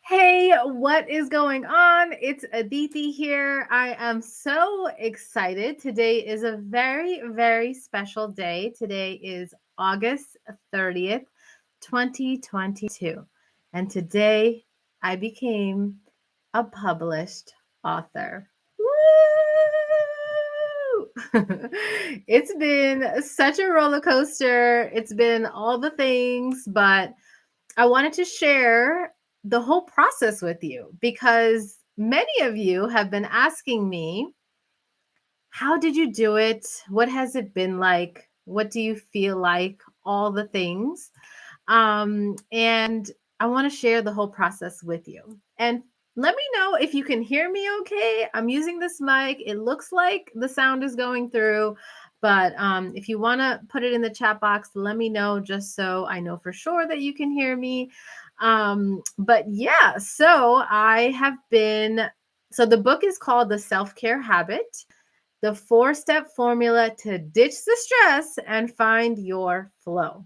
Hey, what is going on? It's Aditi here. I am so excited. Today is a very, very special day. Today is August 30th, 2022. And today I became a published author. Woo! It's been such a roller coaster. It's been all the things, but I wanted to share the whole process with you because many of you have been asking me, how did you do it? What has it been like? What do you feel like? All the things. And I want to share the whole process with you. And let me know if you can hear me okay. I'm using this mic. It looks like the sound is going through, but if you want to put it in the chat box, let me know just so I know for sure that you can hear me. But yeah, so the book is called The Self Care Habit, the 4-step formula to ditch the stress and find your flow.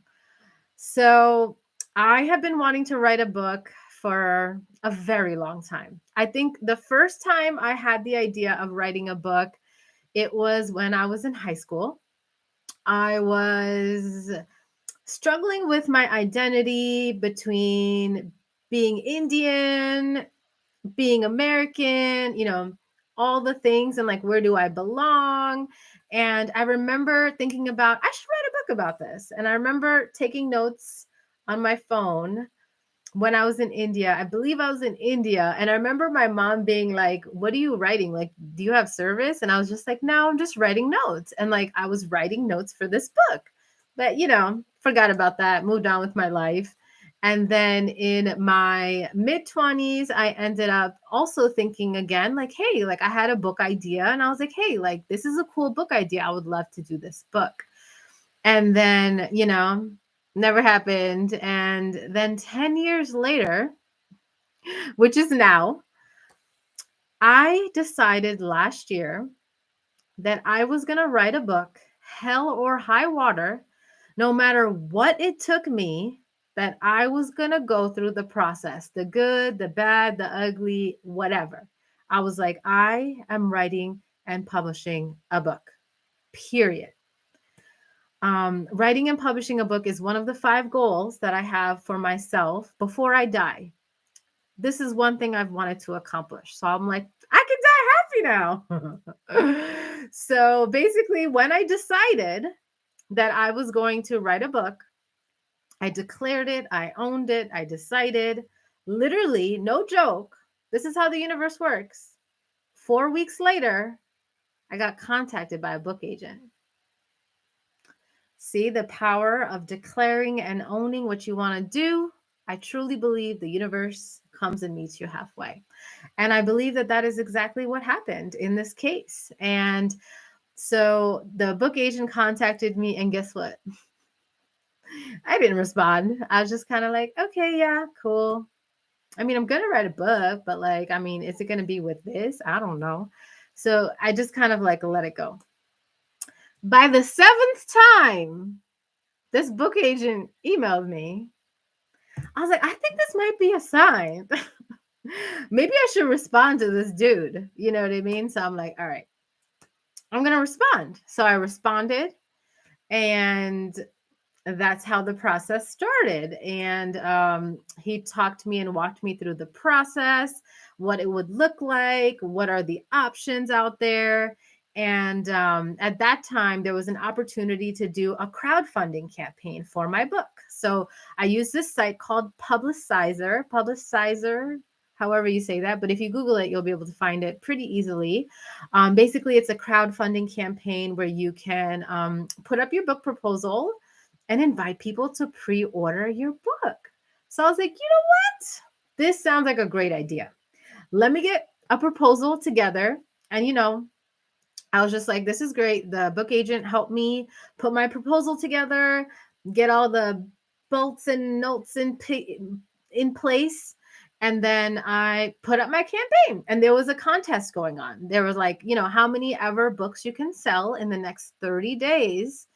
So I have been wanting to write a book for a very long time. I think the first time I had the idea of writing a book, it was when I was in high school. I was struggling with my identity between being Indian, being American, all the things and like where do I belong? And I remember thinking about I should write a book about this. And I remember taking notes on my phone when I was in India. I believe I was in India and I remember my mom being like, "What are you writing? Like, do you have service?" And I was just like, "No, I'm just writing notes." And like I was writing notes for this book. But, forgot about that, moved on with my life. And then in my mid 20s, I ended up also thinking again, like, hey, like I had a book idea and I was like, hey, like this is a cool book idea. I would love to do this book. And then, never happened. And then 10 years later, which is now, I decided last year that I was going to write a book, hell or high water, no matter what it took me, that I was going to go through the process, the good, the bad, the ugly, whatever. I was like, I am writing and publishing a book, period. Writing and publishing a book is one of the 5 goals that I have for myself before I die. This is one thing I've wanted to accomplish. So I'm like, I can die happy now. So basically, when I decided that I was going to write a book, I declared it, I owned it, I decided. Literally, no joke. This is how the universe works. 4 weeks later, I got contacted by a book agent. See the power of declaring and owning what you want to do. I truly believe the universe comes and meets you halfway. And I believe that that is exactly what happened in this case. And so the book agent contacted me, and guess what? I didn't respond. I was just kind of like, okay, yeah, cool. I mean, I'm going to write a book, but like, I mean, is it going to be with this? I don't know. So I just kind of like let it go. By the 7th time, this book agent emailed me. I was like, I think this might be a sign. Maybe I should respond to this dude. You know what I mean? So I'm like, all right, I'm going to respond. So I responded, and that's how the process started. And he talked to me and walked me through the process, what it would look like, what are the options out there. And at that time, there was an opportunity to do a crowdfunding campaign for my book. So I used this site called Publicizer, however you say that. But if you Google it, you'll be able to find it pretty easily. Basically, it's a crowdfunding campaign where you can put up your book proposal and invite people to pre-order your book. So I was like, you know what? This sounds like a great idea. Let me get a proposal together. And I was just like, this is great. The book agent helped me put my proposal together, get all the bolts and notes in place. And then I put up my campaign, and there was a contest going on. There was like, how many ever books you can sell in the next 30 days.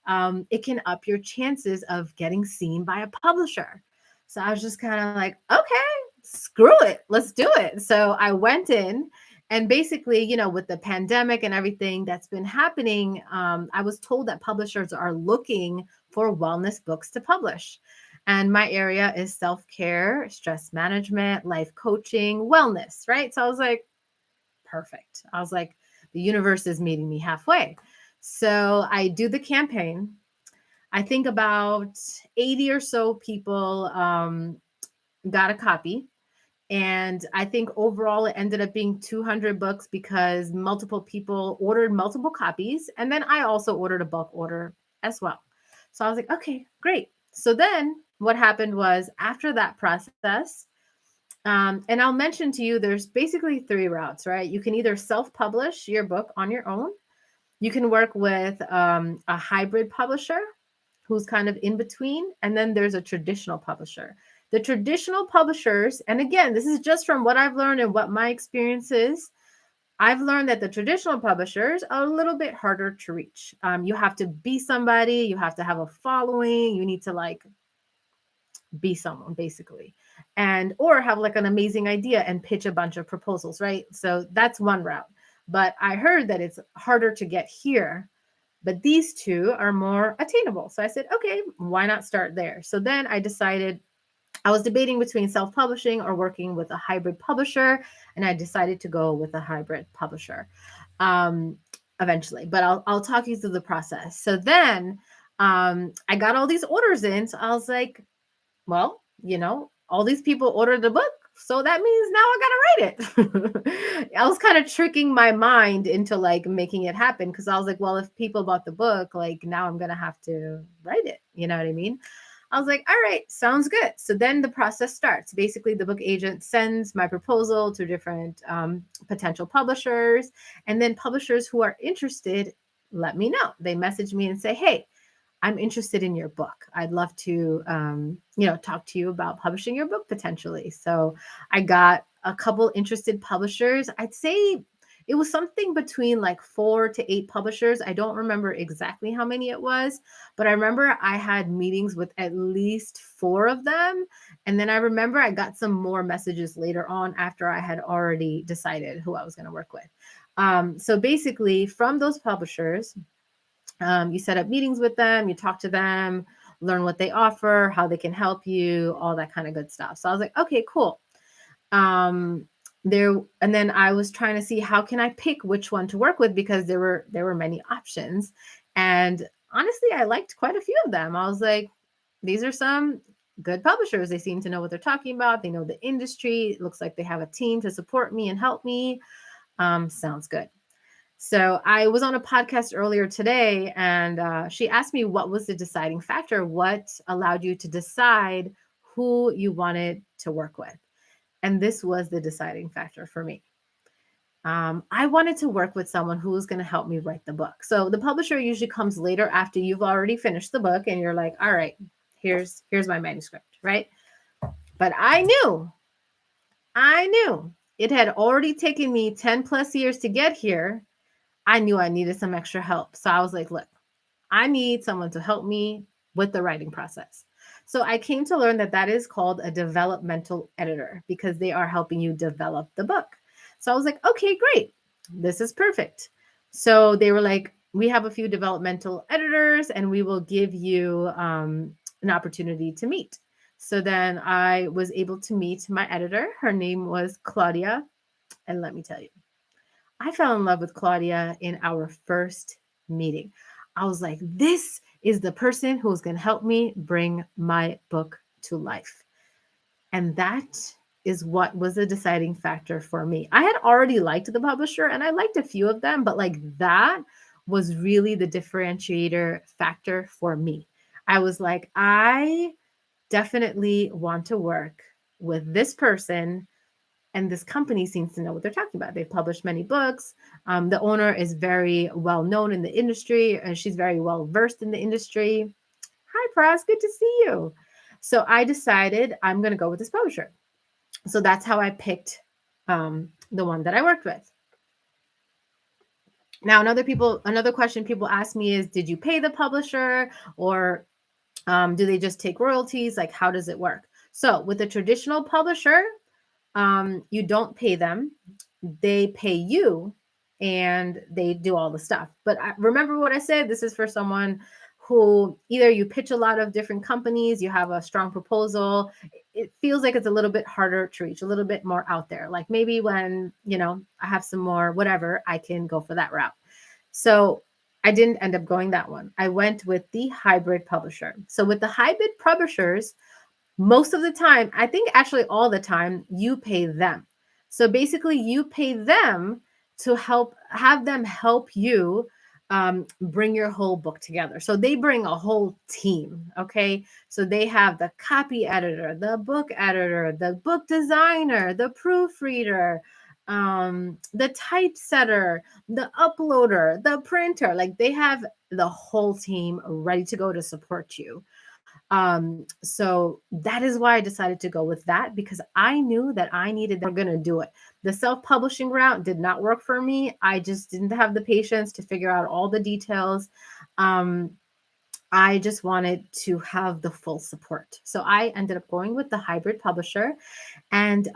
It can up your chances of getting seen by a publisher. So I was just kind of like, okay. screw it, let's do it. So I went in, and basically, with the pandemic and everything that's been happening, I was told that publishers are looking for wellness books to publish. And my area is self care, stress management, life coaching, wellness, right? So I was like, perfect. I was like, the universe is meeting me halfway. So I do the campaign. I think about 80 or so people got a copy. And I think overall it ended up being 200 books because multiple people ordered multiple copies. And then I also ordered a bulk order as well. So I was like, okay, great. So then what happened was after that process, and I'll mention to you, there's basically three routes, right? You can either self publish your book on your own, you can work with a hybrid publisher who's kind of in between, and then there's a traditional publisher. The traditional publishers, and again, this is just from what I've learned and what my experience is. I've learned that the traditional publishers are a little bit harder to reach. You have to be somebody, you have to have a following, you need to like be someone basically, and or have like an amazing idea and pitch a bunch of proposals, right? So that's one route. But I heard that it's harder to get here, but these two are more attainable. So I said, okay, why not start there? So then I decided, I was debating between self-publishing or working with a hybrid publisher, and I decided to go with a hybrid publisher um, eventually. But I'll talk you through the process. So then I got all these orders in. So I was like, well, all these people ordered the book. So that means now I gotta write it. I was kind of tricking my mind into like making it happen because I was like, well, if people bought the book, like now I'm gonna have to write it. You know what I mean? I was like, all right, sounds good. So then the process starts. Basically, the book agent sends my proposal to different potential publishers, and then publishers who are interested let me know. They message me and say, hey, I'm interested in your book. I'd love to, talk to you about publishing your book potentially. So I got a couple interested publishers. I'd say it was something between like 4 to 8 publishers. I don't remember exactly how many it was, but I remember I had meetings with at least 4 of them. And then I remember I got some more messages later on after I had already decided who I was going to work with. So basically, from those publishers, you set up meetings with them, you talk to them, learn what they offer, how they can help you, all that kind of good stuff. So I was like, okay, cool. Um, and then I was trying to see how can I pick which one to work with because there were many options. And honestly, I liked quite a few of them. I was like, these are some good publishers. They seem to know what they're talking about. They know the industry. It looks like they have a team to support me and help me. Sounds good. So I was on a podcast earlier today, and she asked me what was the deciding factor, what allowed you to decide who you wanted to work with. And this was the deciding factor for me. I wanted to work with someone who was going to help me write the book. So the publisher usually comes later after you've already finished the book, and you're like, all right, here's my manuscript, right? But I knew it had already taken me 10 plus years to get here. I knew I needed some extra help. So I was like, look, I need someone to help me with the writing process. So I came to learn that that is called a developmental editor because they are helping you develop the book. So I was like, okay, great. This is perfect. So they were like, we have a few developmental editors and we will give you an opportunity to meet. So then I was able to meet my editor. Her name was Claudia. And let me tell you, I fell in love with Claudia in our first meeting. I was like, this is the person who's going to help me bring my book to life. And that is what was the deciding factor for me. I had already liked the publisher and I liked a few of them, but like that was really the differentiator factor for me. I was like, I definitely want to work with this person, and this company seems to know what they're talking about. They've published many books. The owner is very well known in the industry, and she's very well versed in the industry. Hi, Pras, good to see you. So I decided I'm going to go with this publisher. So that's how I picked the one that I worked with. Now, another question people ask me is, did you pay the publisher, or do they just take royalties? Like, how does it work? So with a traditional publisher, You don't pay them, they pay you, and they do all the stuff. But remember what I said, this is for someone who either you pitch a lot of different companies, you have a strong proposal, it feels like it's a little bit harder to reach, a little bit more out there. Like maybe when, I have some more, whatever, I can go for that route. So I didn't end up going that one. I went with the hybrid publisher. So with the hybrid publishers, most of the time, I think actually all the time, you pay them. So basically, you pay them to have them help you bring your whole book together. So they bring a whole team. Okay. So they have the copy editor, the book editor, the book designer, the proofreader, the typesetter, the uploader, the printer. Like they have the whole team ready to go to support you. So that is why I decided to go with that, because I knew that I needed, we're going to do it. The self-publishing route did not work for me. I just didn't have the patience to figure out all the details. I just wanted to have the full support. So I ended up going with the hybrid publisher, and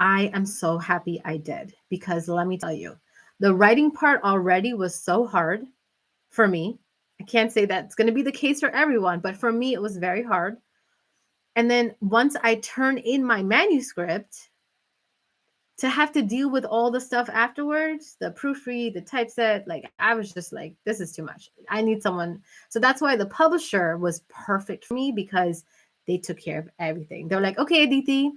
I am so happy I did, because let me tell you, the writing part already was so hard for me. I can't say that's going to be the case for everyone, but for me, it was very hard. And then once I turn in my manuscript, to have to deal with all the stuff afterwards, the proofread, the typeset, like I was just like, this is too much. I need someone. So that's why the publisher was perfect for me, because they took care of everything. They're like, okay, Aditi,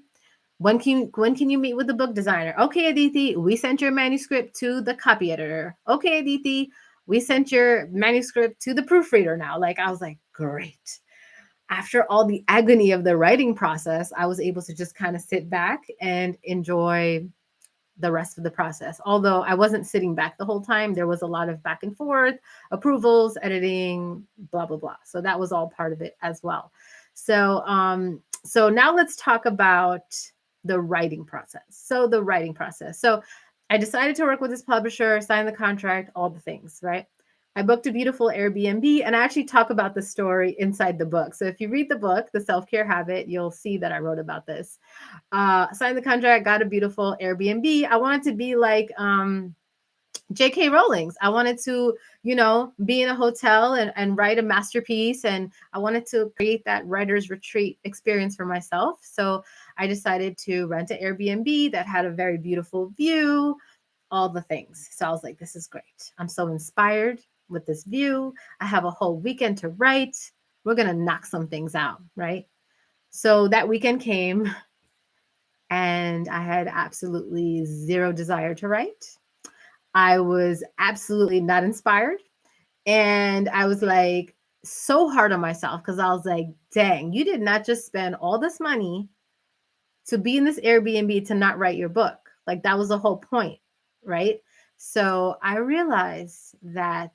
when can you meet with the book designer? Okay, Aditi, we sent your manuscript to the copy editor. Okay, Aditi, we sent your manuscript to the proofreader now. Like I was like, great. After all the agony of the writing process, I was able to just kind of sit back and enjoy the rest of the process. Although I wasn't sitting back the whole time, there was a lot of back and forth, approvals, editing, blah blah blah. So that was all part of it as well. So now let's talk about the writing process. So I decided to work with this publisher, sign the contract, all the things, right? I booked a beautiful Airbnb, and I actually talk about the story inside the book. So if you read the book, The Self-Care Habit, you'll see that I wrote about this. Signed the contract, got a beautiful Airbnb. I wanted to be like J.K. Rowling's. I wanted to, be in a hotel and write a masterpiece. And I wanted to create that writer's retreat experience for myself. So I decided to rent an Airbnb that had a very beautiful view, all the things. So I was like, this is great. I'm so inspired with this view. I have a whole weekend to write. We're going to knock some things out, right? So that weekend came, and I had absolutely zero desire to write. I was absolutely not inspired. And I was like so hard on myself, because I was like, dang, you did not just spend all this money to be in this Airbnb to not write your book. Like that was the whole point, right? So I realized that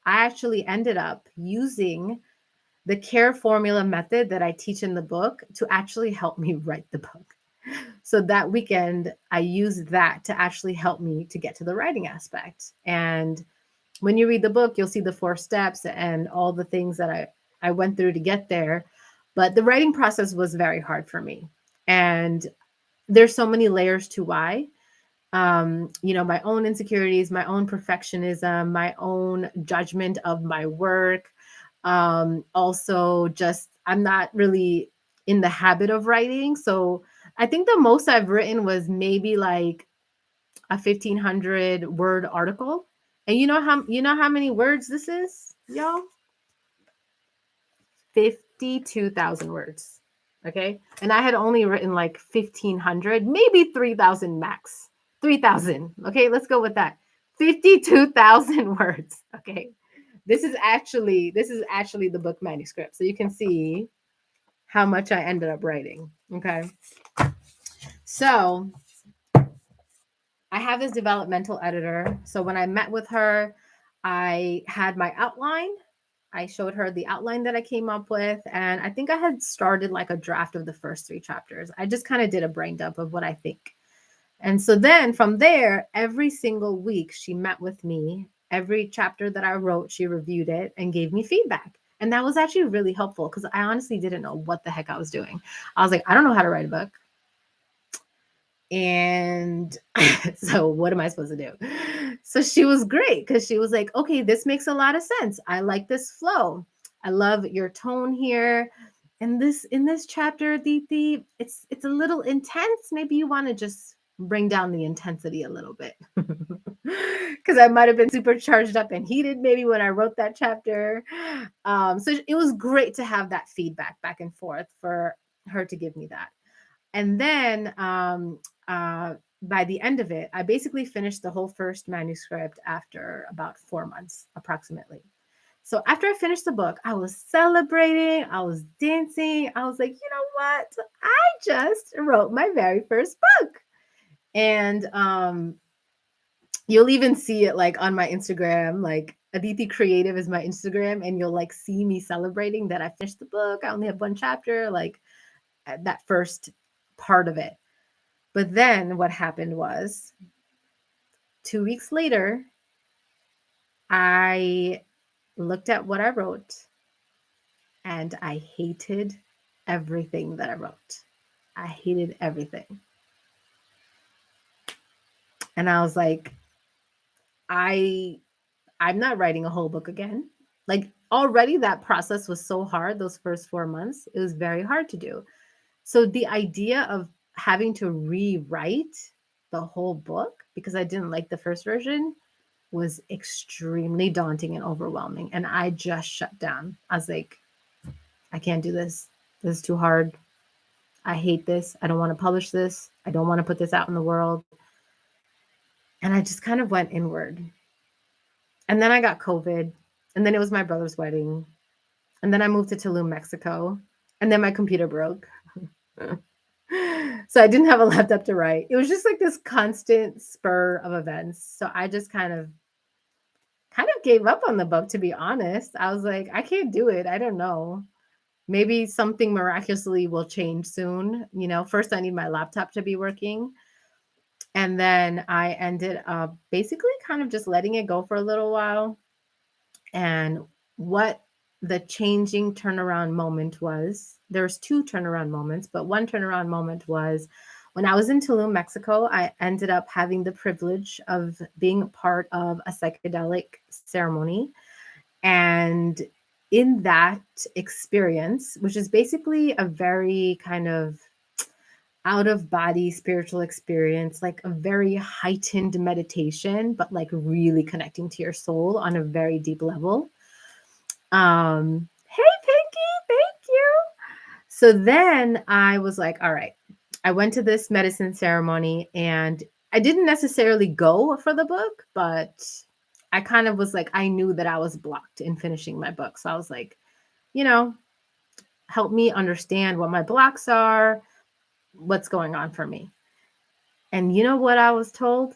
I actually ended up using the care formula method that I teach in the book to actually help me write the book. So that weekend, I used that to actually help me to get to the writing aspect. And when you read the book, you'll see the 4 steps and all the things that I went through to get there. But the writing process was very hard for me. And there's so many layers to why. My own insecurities, my own perfectionism, my own judgment of my work. Also, just I'm not really in the habit of writing. So I think the most I've written was maybe like a 1,500 word article. And you know how many words this is, y'all? 52,000 words. Okay. And I had only written like 1,500, maybe 3,000 max. 3,000. Okay. Let's go with that. 52,000 words. Okay. This is actually the book manuscript. So you can see how much I ended up writing. Okay. So I have this developmental editor. So when I met with her, I had my outline. I showed her the outline that I came up with. And I think I had started like a draft of the first 3 chapters. I just kind of did a brain dump of what I think. And so then from there, every single week, she met with me. Every chapter that I wrote, she reviewed it and gave me feedback. And that was actually really helpful, because I honestly didn't know what the heck I was doing. I was like, I don't know how to write a book. And so what am I supposed to do? So she was great because she was like, okay, this makes a lot of sense. I like this flow. I love your tone here. And this in this chapter, Diti, it's a little intense. Maybe you want to just bring down the intensity a little bit. Because I might have been super charged up and heated maybe when I wrote that chapter. So it was great to have that feedback back and forth for her to give me that. And then by the end of it, I basically finished the whole first manuscript after about 4 months, approximately. So after I finished the book, I was celebrating, I was dancing. I was like, you know what? I just wrote my very first book. And you'll even see it like on my Instagram, like Aditi Creative is my Instagram, and you'll like see me celebrating that I finished the book. I only have one chapter, like that first part of it. But then what happened was 2 weeks later, I looked at what I wrote and I hated everything that I wrote. I hated everything. And I was like, I'm not writing a whole book again. Like already that process was so hard those first 4 months. It was very hard to do. So the idea of having to rewrite the whole book because I didn't like the first version was extremely daunting and overwhelming. And I just shut down. I was like, I can't do this. This is too hard. I hate this. I don't want to publish this. I don't want to put this out in the world. And I just kind of went inward. And then I got COVID. And then it was my brother's wedding. And then I moved to Tulum, Mexico. And then my computer broke. So I didn't have a laptop to write. It was just like this constant spur of events. So I just kind of gave up on the book, to be honest. I was like, I can't do it. I don't know. Maybe something miraculously will change soon. You know, first I need my laptop to be working. And then I ended up basically kind of just letting it go for a little while. And what the changing turnaround moment was, there's two turnaround moments, but one turnaround moment was when I was in Tulum, Mexico. I ended up having the privilege of being a part of a psychedelic ceremony. And in that experience, which is basically a very kind of out of body spiritual experience, like a very heightened meditation, but like really connecting to your soul on a very deep level. Hey, Pinky, thank you. So then I was like, all right, I went to this medicine ceremony and I didn't necessarily go for the book, but I kind of was like, I knew that I was blocked in finishing my book. So I was like, you know, help me understand what my blocks are, what's going on for me. And you know what I was told?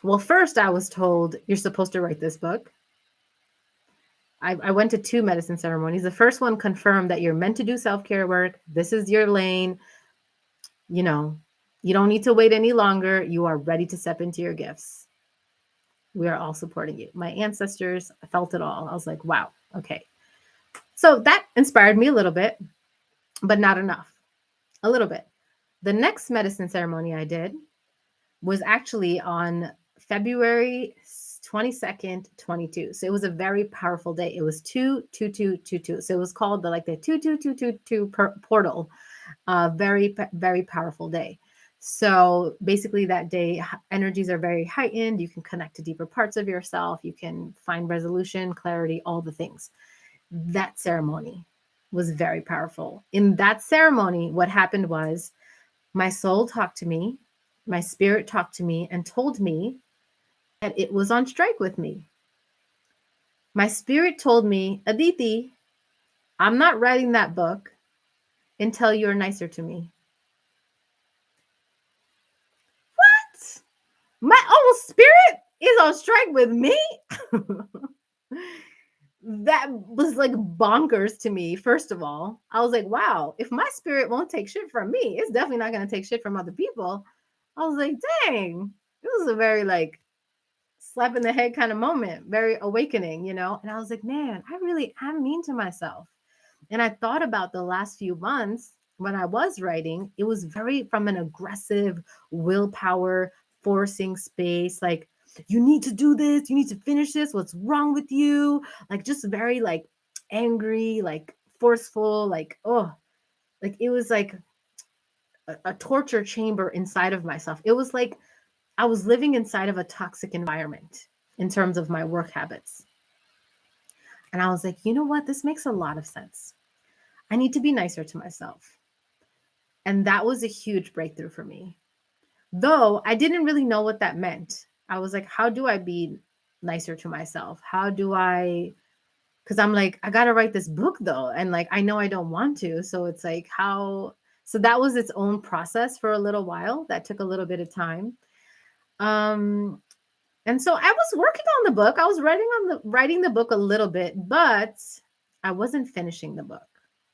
Well, first I was told, you're supposed to write this book. I went to 2 medicine ceremonies. The first one confirmed that you're meant to do self-care work. This is your lane. You know, you don't need to wait any longer. You are ready to step into your gifts. We are all supporting you. My ancestors, I felt it all. I was like, wow, okay. So that inspired me a little bit, but not enough. A little bit. The next medicine ceremony I did was actually on February 22nd, 22. So it was a very powerful day. It was 22222. So it was called the 22222 portal. Very, very powerful day. So basically that day, energies are very heightened. You can connect to deeper parts of yourself. You can find resolution, clarity, all the things. That ceremony was very powerful. In that ceremony, what happened was my soul talked to me, my spirit talked to me and told me that it was on strike with me. My spirit told me, Aditi, I'm not writing that book until you're nicer to me. What? My own spirit is on strike with me? That was like bonkers to me. First of all, I was like, wow, if my spirit won't take shit from me, it's definitely not going to take shit from other people. I was like, dang, it was a very like slap in the head kind of moment, very awakening, you know? And I was like, man, I really am mean to myself. And I thought about the last few months, when I was writing, it was very from an aggressive willpower, forcing space. Like, you need to do this, you need to finish this. What's wrong with you? Like, just very like angry, like forceful, like, oh, like it was like a torture chamber inside of myself. It was like I was living inside of a toxic environment in terms of my work habits. And I was like, you know what? This makes a lot of sense. I need to be nicer to myself. And that was a huge breakthrough for me. Though I didn't really know what that meant. I was like, how do I be nicer to myself? How do I, because I'm like, I got to write this book though. And like, I know I don't want to. So it's like, how, so that was its own process for a little while. That took a little bit of time. Um, and so I was working on the book. I was writing the book a little bit, but I wasn't finishing the book.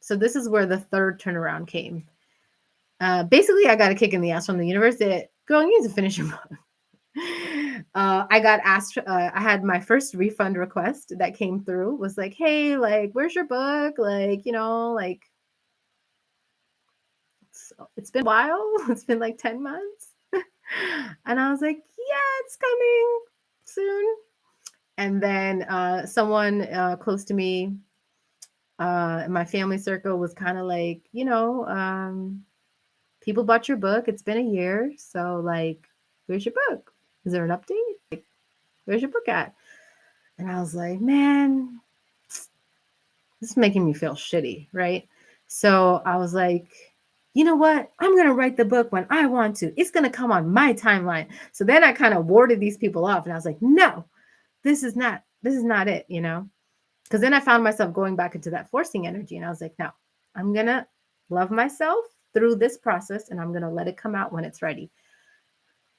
So this is where the third turnaround came. Basically, I got a kick in the ass from the universe that, girl, you need to finish your book. I got asked, I had my first refund request that came through, was like, hey, like, where's your book? Like, you know, like, it's been a while. It's been like 10 months. And I was like, yeah, it's coming soon. And then someone close to me in my family circle was kind of like, people bought your book. It's been a year. So, like, where's your book? Is there an update? Like, where's your book at? And I was like, man, this is making me feel shitty, right? So I was like, you know what? I'm going to write the book when I want to. It's going to come on my timeline. So then I kind of warded these people off and I was like, no, this is not it, you know? Because then I found myself going back into that forcing energy. And I was like, no, I'm going to love myself through this process and I'm going to let it come out when it's ready.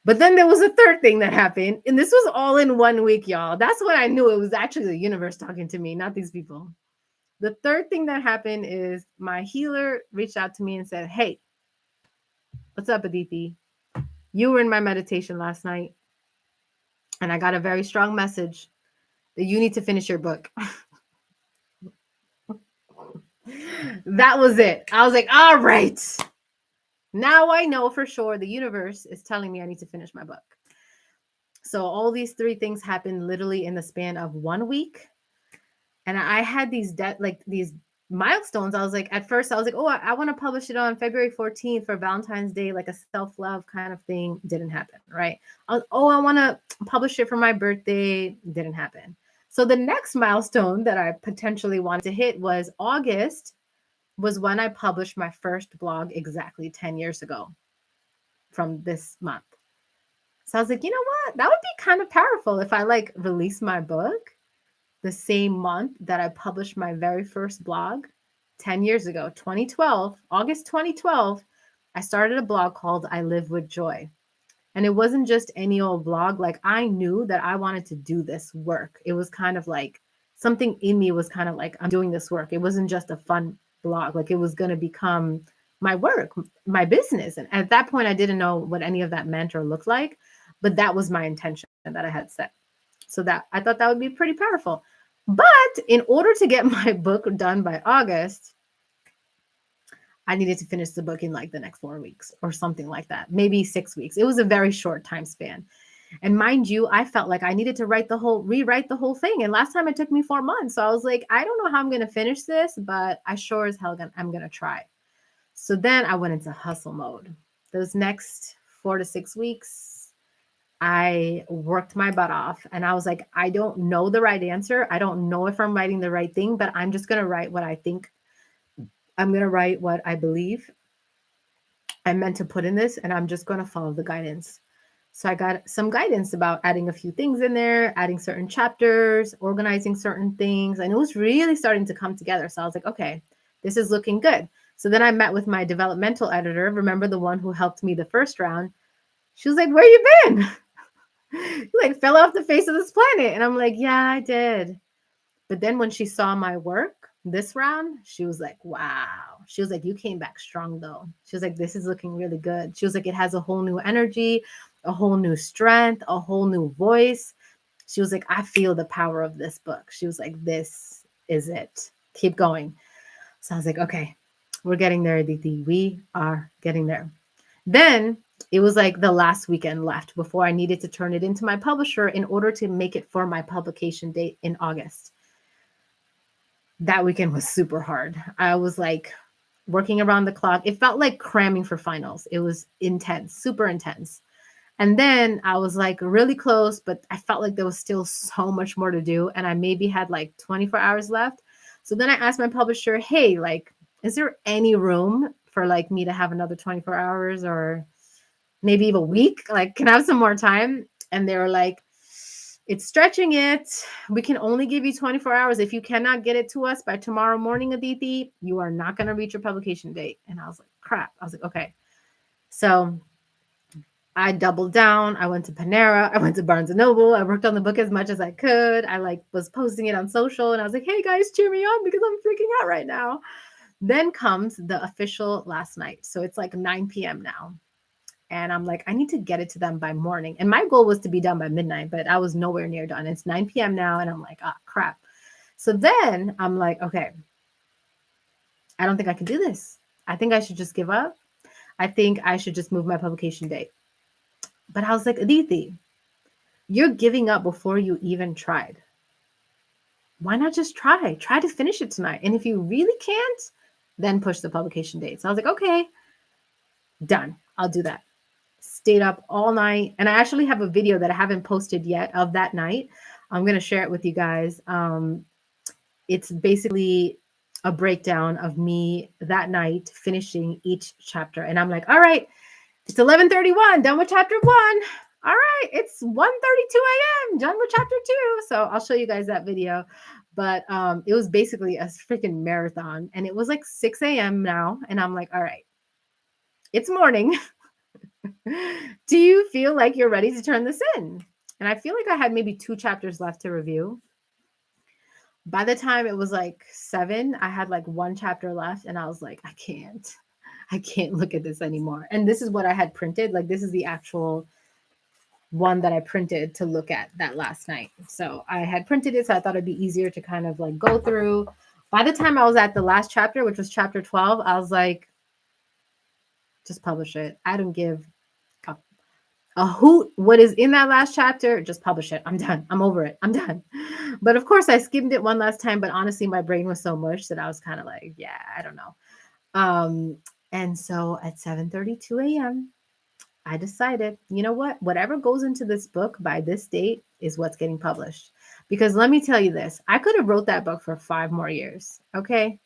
But then there was a third thing that happened. And this was all in 1 week, y'all. That's when I knew it was actually the universe talking to me, not these people. The third thing that happened is my healer reached out to me and said, hey, what's up, Aditi? You were in my meditation last night. And I got a very strong message that you need to finish your book. That was it. I was like, all right. Now I know for sure the universe is telling me I need to finish my book. So all these three things happened literally in the span of 1 week. And I had these these milestones. I was like, at first I was like, oh, I want to publish it on February 14th for Valentine's Day, like a self-love kind of thing. Didn't happen, right? I want to publish it for my birthday. Didn't happen. So the next milestone that I potentially wanted to hit was August, was when I published my first blog exactly 10 years ago from this month. So I was like, you know what? That would be kind of powerful if I like release my book the same month that I published my very first blog 10 years ago, 2012, August 2012. I started a blog called I Live with Joy. And it wasn't just any old blog. Like, I knew that I wanted to do this work. It was kind of like something in me was kind of like, I'm doing this work. It wasn't just a fun blog. Like, it was going to become my work, my business. And at that point, I didn't know what any of that meant or looked like, but that was my intention that I had set. So that I thought that would be pretty powerful. But in order to get my book done by August, I needed to finish the book in like the next 4 weeks or something like that, maybe 6 weeks. It was a very short time span. And mind you, I felt like I needed to rewrite the whole thing. And last time it took me 4 months. So I was like, I don't know how I'm going to finish this, but I sure as hell I'm going to try. So then I went into hustle mode. Those next 4 to 6 weeks, I worked my butt off and I was like, I don't know the right answer. I don't know if I'm writing the right thing, but I'm just going to write what I think. I'm going to write what I believe I'm meant to put in this, and I'm just going to follow the guidance. So I got some guidance about adding a few things in there, adding certain chapters, organizing certain things. And it was really starting to come together. So I was like, okay, this is looking good. So then I met with my developmental editor. Remember the one who helped me the first round? She was like, where you been? You like fell off the face of this planet. And I'm like, yeah, I did. But then when she saw my work this round, she was like, wow. She was like, you came back strong though. She was like, this is looking really good. She was like, it has a whole new energy, a whole new strength, a whole new voice. She was like, I feel the power of this book. She was like, this is it. Keep going. So I was like, okay. We're getting there, Aditi. We are getting there. Then it was like the last weekend left before I needed to turn it into my publisher in order to make it for my publication date in August. That weekend was super hard. I was like working around the clock. It felt like cramming for finals. It was intense, super intense. And then I was like really close, but I felt like there was still so much more to do. And I maybe had like 24 hours left. So then I asked my publisher, hey, like, is there any room for like me to have another 24 hours or maybe even a week? Like, can I have some more time? And they were like, it's stretching it. We can only give you 24 hours. If you cannot get it to us by tomorrow morning, Aditi, you are not going to reach your publication date. And I was like, crap. I was like, okay. So I doubled down. I went to Panera. I went to Barnes and Noble. I worked on the book as much as I could. I like was posting it on social and I was like, hey guys, cheer me on because I'm freaking out right now. Then comes the official last night. So it's like 9 p.m. now. And I'm like, I need to get it to them by morning. And my goal was to be done by midnight, but I was nowhere near done. It's 9 p.m. now. And I'm like, ah, crap. So then I'm like, okay, I don't think I can do this. I think I should just give up. I think I should just move my publication date. But I was like, Aditi, you're giving up before you even tried. Why not just try? Try to finish it tonight. And if you really can't, then push the publication date. So I was like, okay, done. I'll do that. Stayed up all night. And I actually have a video that I haven't posted yet of that night. I'm going to share it with you guys. It's basically a breakdown of me that night finishing each chapter. And I'm like, all right, it's 11:31, done with chapter 1. All right, it's 1:32 a.m. done with chapter 2. So I'll show you guys that video. But it was basically a freaking marathon. And it was like 6 a.m. now. And I'm like, all right, it's morning. Do you feel like you're ready to turn this in? And I feel like I had maybe 2 chapters left to review. By the time it was like 7, I had like 1 chapter left. And I was like, I can't look at this anymore. And this is what I had printed. Like, this is the actual one that I printed to look at that last night. So I had printed it. So I thought it'd be easier to kind of like go through. By the time I was at the last chapter, which was chapter 12, I was like, just publish it. I don't give a hoot what is in that last chapter. Just publish it. I'm done. I'm over it. I'm done. But of course, I skimmed it one last time. But honestly, my brain was so mush that I was kind of like, yeah, I don't know. And so at 7:32 a.m., I decided, you know what? Whatever goes into this book by this date is what's getting published. Because let me tell you this, I could have wrote that book for 5 more years. Okay.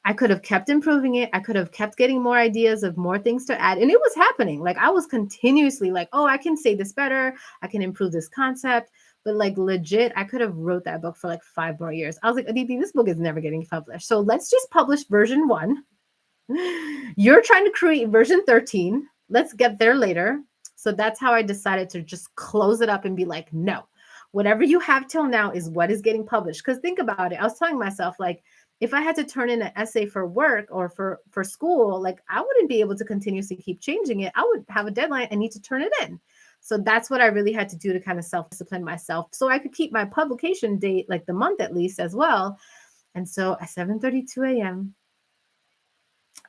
I could have kept improving it. I could have kept getting more ideas of more things to add. And it was happening. Like I was continuously like, oh, I can say this better. I can improve this concept. But like legit, I could have wrote that book for like 5 more years. I was like, Aditi, this book is never getting published. So let's just publish version 1. You're trying to create version 13. Let's get there later. So that's how I decided to just close it up and be like, no, whatever you have till now is what is getting published. Because think about it. I was telling myself, like, if I had to turn in an essay for work or for school, like I wouldn't be able to continuously keep changing it. I would have a deadline and need to turn it in. So that's what I really had to do to kind of self-discipline myself so I could keep my publication date, like the month at least as well. And so at 7:32 a.m.,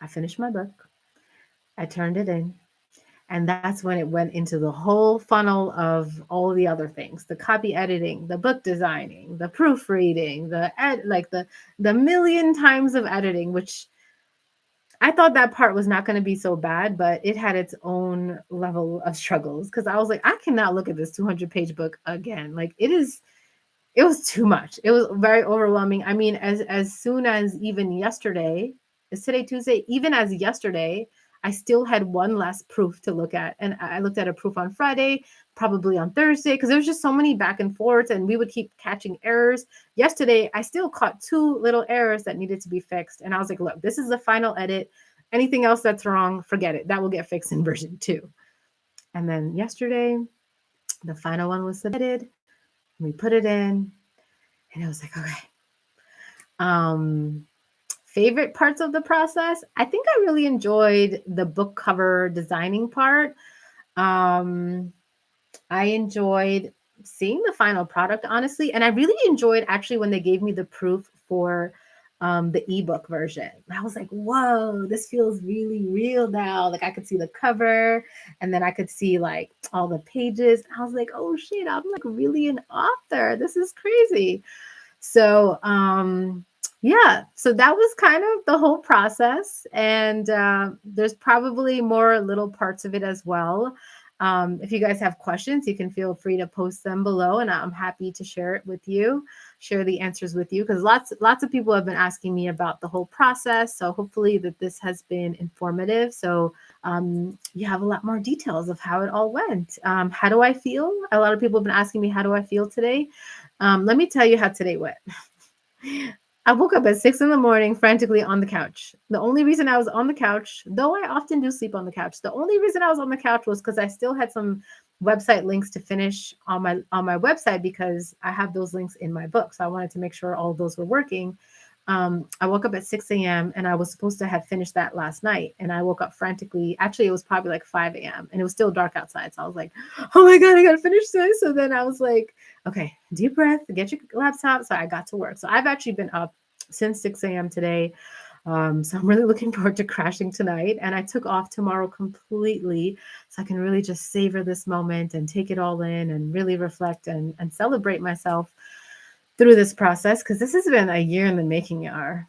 I finished my book. I turned it in. And that's when it went into the whole funnel of all the other things, the copy editing, the book designing, the proofreading, the million times of editing, which I thought that part was not going to be so bad, but it had its own level of struggles because I was like, I cannot look at this 200-page book again. Like it was too much. It was very overwhelming. I mean, as soon as even yesterday, is today Tuesday? Even as yesterday, I still had one last proof to look at. And I looked at a proof on Friday, probably on Thursday, because there was just so many back and forths and we would keep catching errors. Yesterday, I still caught 2 little errors that needed to be fixed. And I was like, look, this is the final edit. Anything else that's wrong, forget it. That will get fixed in version 2. And then yesterday, the final one was submitted. We put it in and it was like, okay. Favorite parts of the process? I think I really enjoyed the book cover designing part. I enjoyed seeing the final product, honestly. And I really enjoyed actually when they gave me the proof for the ebook version. I was like, whoa, this feels really real now. Like I could see the cover and then I could see like all the pages. I was like, oh shit, I'm like really an author. This is crazy. So yeah, so that was kind of the whole process. And there's probably more little parts of it as well. If you guys have questions, you can feel free to post them below, and I'm happy to share it with you, share the answers with you, because lots of people have been asking me about the whole process. So hopefully that this has been informative. So you have a lot more details of how it all went. How do I feel? A lot of people have been asking me, how do I feel today? Let me tell you how today went. I woke up at 6 in the morning, frantically on the couch. The only reason I was on the couch, though I often do sleep on the couch, the only reason I was on the couch was because I still had some website links to finish on my website, because I have those links in my book. So I wanted to make sure all of those were working. I woke up at 6 a.m. and I was supposed to have finished that last night. And I woke up frantically. Actually, it was probably like 5 a.m. and it was still dark outside. So I was like, oh my God, I got to finish this. So then I was like, okay, deep breath, get your laptop. So I got to work. So I've actually been up since 6 a.m. today. So I'm really looking forward to crashing tonight. And I took off tomorrow completely so I can really just savor this moment and take it all in and really reflect and celebrate myself through this process, because this has been a year in the making, y'all.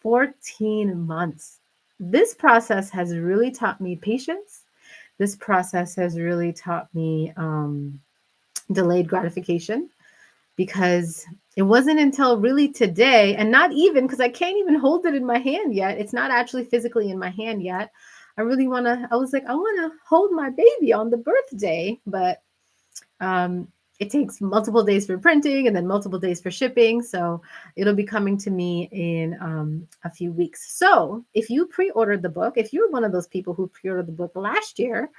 14 months. This process has really taught me patience. This process has really taught me delayed gratification, because it wasn't until really today, and not even because I can't even hold it in my hand yet. It's not actually physically in my hand yet. I was like, I want to hold my baby on the birthday, but it takes multiple days for printing and then multiple days for shipping. So it'll be coming to me in a few weeks. So if you pre-ordered the book, if you're one of those people who pre-ordered the book last year,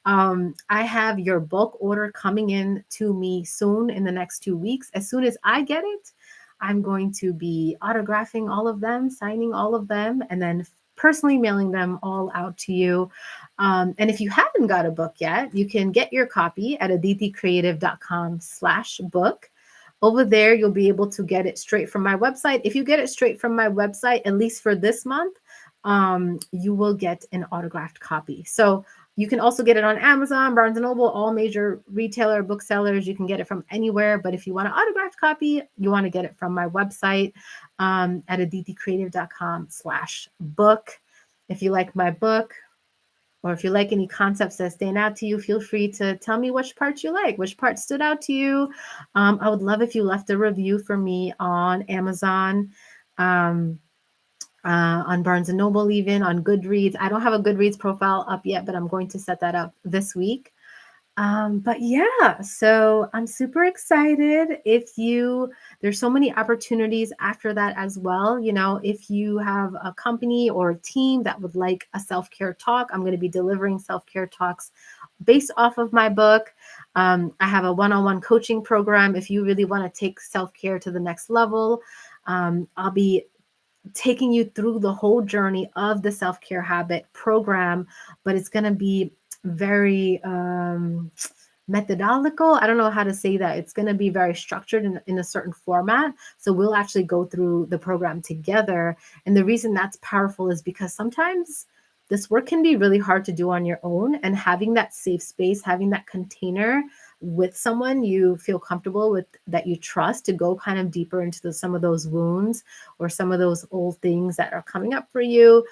I have your bulk order coming in to me soon, in the next 2 weeks. As soon as I get it, I'm going to be autographing all of them, signing all of them, and then personally mailing them all out to you. And if you haven't got a book yet, you can get your copy at aditicreative.com/book. Over there, you'll be able to get it straight from my website. If you get it straight from my website, at least for this month, you will get an autographed copy. So you can also get it on Amazon, Barnes & Noble, all major retailer booksellers. You can get it from anywhere. But if you want an autographed copy, you want to get it from my website at aditicreative.com/book. If you like my book, or if you like any concepts that stand out to you, feel free to tell me which parts you like, which parts stood out to you. I would love if you left a review for me on Amazon. On Barnes & Noble, even on Goodreads. I don't have a Goodreads profile up yet, but I'm going to set that up this week. But yeah, so I'm super excited. There's so many opportunities after that as well. You know, if you have a company or a team that would like a self-care talk, I'm going to be delivering self-care talks based off of my book. I have a one-on-one coaching program. If you really want to take self-care to the next level, I'll be taking you through the whole journey of the self-care habit program, but it's going to be very methodological. I don't know how to say that. It's going to be very structured in a certain format. So we'll actually go through the program together. And the reason that's powerful is because sometimes this work can be really hard to do on your own, and having that safe space, having that container with someone you feel comfortable with, that you trust, to go kind of deeper into some of those wounds or some of those old things that are coming up for you.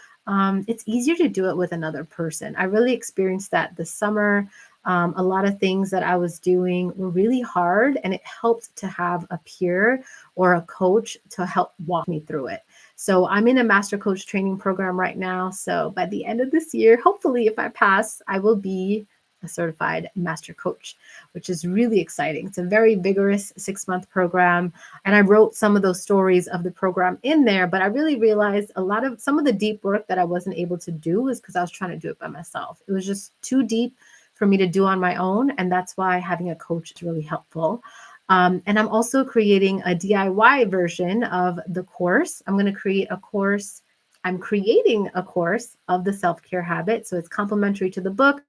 It's easier to do it with another person. I really experienced that this summer. A lot of things that I was doing were really hard, and it helped to have a peer or a coach to help walk me through it. So I'm in a master coach training program right now. So by the end of this year, hopefully, if I pass, I will be a certified master coach, which is really exciting. It's a very vigorous 6-month program. And I wrote some of those stories of the program in there, but I really realized some of the deep work that I wasn't able to do was because I was trying to do it by myself. It was just too deep for me to do on my own. And that's why having a coach is really helpful. And I'm also creating a DIY version of the course. I'm going to create a course I'm creating a course of the self-care habit. So it's complementary to the book.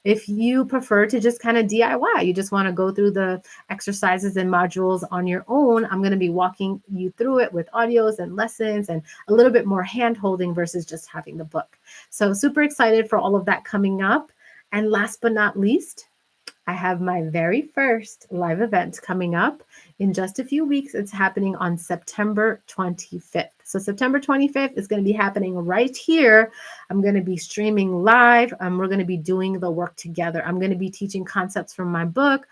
If you prefer to just kind of DIY, you just want to go through the exercises and modules on your own, I'm going to be walking you through it with audios and lessons and a little bit more hand holding versus just having the book. So super excited for all of that coming up. And last but not least, I have my very first live event coming up in just a few weeks. It's happening on September 25th. So September 25th is going to be happening right here. I'm going to be streaming live. We're going to be doing the work together. I'm going to be teaching concepts from my book,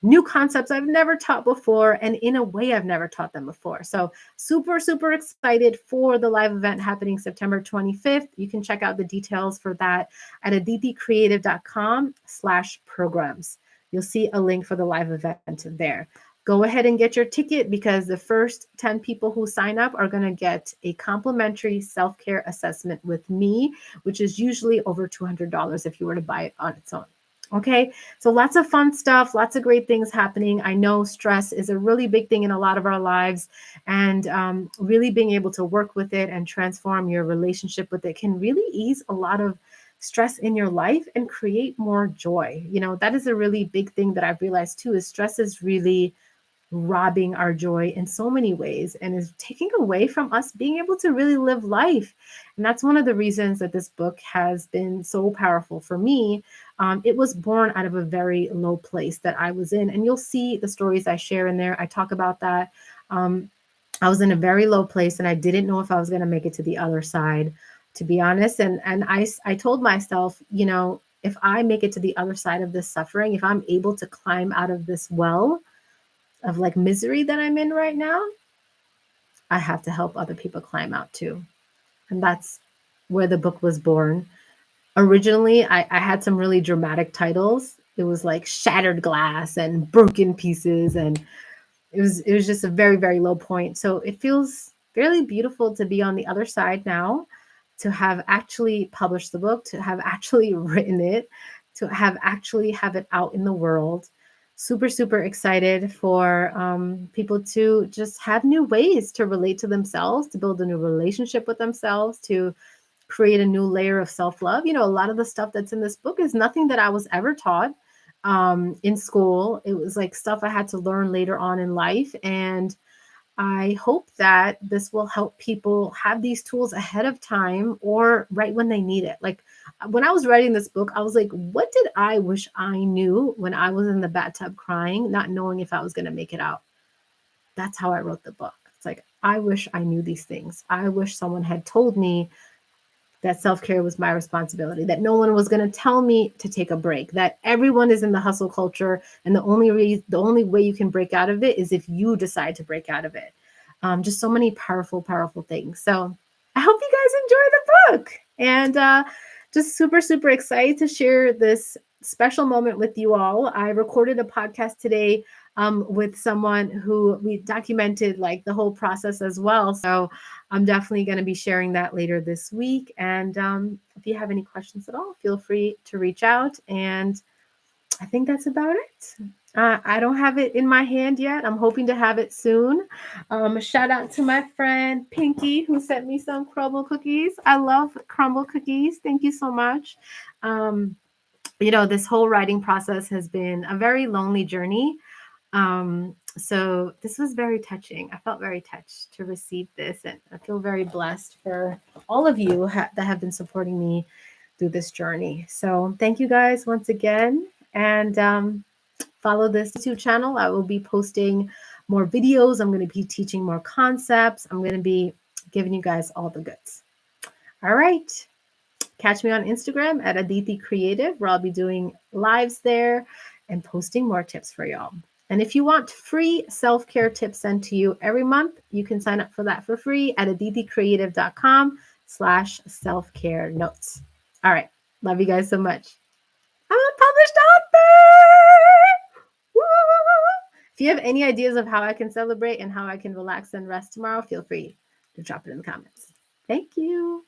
new concepts I've never taught before, and in a way I've never taught them before. So super, super excited for the live event happening September 25th. You can check out the details for that at aditicreative.com/programs. You'll see a link for the live event there. Go ahead and get your ticket because the first 10 people who sign up are going to get a complimentary self-care assessment with me, which is usually over $200 if you were to buy it on its own. Okay, so lots of fun stuff, lots of great things happening. I know stress is a really big thing in a lot of our lives, and really being able to work with it and transform your relationship with it can really ease a lot of stress in your life and create more joy. You know, that is a really big thing that I've realized too, is stress is really robbing our joy in so many ways and is taking away from us being able to really live life. And that's one of the reasons that this book has been so powerful for me. It was born out of a very low place that I was in. And you'll see the stories I share in there. I talk about that. I was in a very low place and I didn't know if I was going to make it to the other side, to be honest. And I told myself, you know, if I make it to the other side of this suffering, if I'm able to climb out of this well of like misery that I'm in right now, I have to help other people climb out too. And that's where the book was born. Originally, I had some really dramatic titles. It was like Shattered Glass and Broken Pieces, and it was just a very, very low point. So it feels fairly beautiful to be on the other side now, to have actually published the book, to have actually written it, to have actually have it out in the world. Super, super excited for people to just have new ways to relate to themselves, to build a new relationship with themselves, to create a new layer of self-love. You know, a lot of the stuff that's in this book is nothing that I was ever taught in school. It was like stuff I had to learn later on in life. And I hope that this will help people have these tools ahead of time or right when they need it. Like when I was writing this book, I was like, what did I wish I knew when I was in the bathtub crying, not knowing if I was going to make it out? That's how I wrote the book. It's like, I wish I knew these things. I wish someone had told me that self-care was my responsibility, that no one was going to tell me to take a break, that everyone is in the hustle culture. And the only way you can break out of it is if you decide to break out of it. Just so many powerful, powerful things. So I hope you guys enjoy the book, and just super, super excited to share this special moment with you all. I recorded a podcast today with someone who we documented like the whole process as well. So I'm definitely going to be sharing that later this week. And if you have any questions at all, feel free to reach out. And I think that's about it. I don't have it in my hand yet. I'm hoping to have it soon. Shout out to my friend Pinky who sent me some crumble cookies. I love crumble cookies. Thank you so much. You know, this whole writing process has been a very lonely journey. So this was very touching. I felt very touched to receive this, and I feel very blessed for all of you that have been supporting me through this journey. So thank you guys once again, and follow this YouTube channel. I will be posting more videos. I'm going to be teaching more concepts. I'm going to be giving you guys all the goods. All right. Catch me on Instagram at Aditi Creative, where I'll be doing lives there and posting more tips for y'all. And if you want free self-care tips sent to you every month, you can sign up for that for free at aditticreative.com/self-care notes. All right. Love you guys so much. I'm a published author. Woo! If you have any ideas of how I can celebrate and how I can relax and rest tomorrow, feel free to drop it in the comments. Thank you.